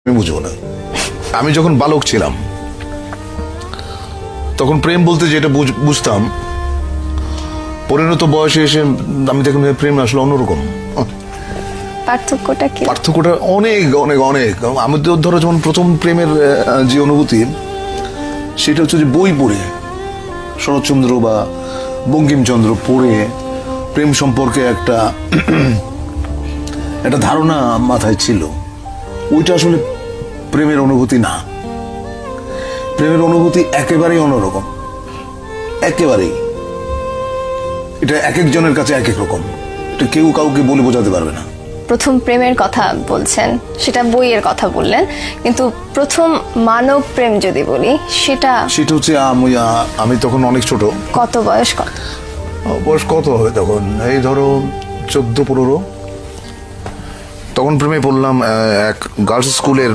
আমি বুঝবো না। আমি যখন বালক ছিলাম তখন প্রেম বলতে যেটা বুঝতাম, পরিণত বয়সে এসে আমি দেখুন প্রেম আসলে অন্যরকম। পার্থক্যটা কি? পার্থক্যটা অনেক অনেক অনেক। আমি তো ধরো যেমন প্রথম প্রেমের যে অনুভূতি, সেটা হচ্ছে যে বই পড়ে, শরৎচন্দ্র বা বঙ্কিমচন্দ্র পড়ে প্রেম সম্পর্কে একটা একটা ধারণা মাথায় ছিল। ওইটা আসলে প্রেমের অনুভূতি না। প্রেমের অনুভূতি একেবারেই অন্যরকম, একেবারেই। এটা এক একজনের কাছে এক এক রকম, এটা কেউ কাউকে বলে বোঝাতে পারবে না। প্রথম প্রেমের কথা বলছেন, সেটা বইয়ের কথা বললেন, কিন্তু প্রথম মানব প্রেম যদি বলি সেটা হচ্ছে আমি তখন অনেক ছোট। কত বয়স? কত বয়স কত হবে তখন? এই ধরো 14-15। তখন প্রেমে পড়লাম এক গার্লস স্কুলের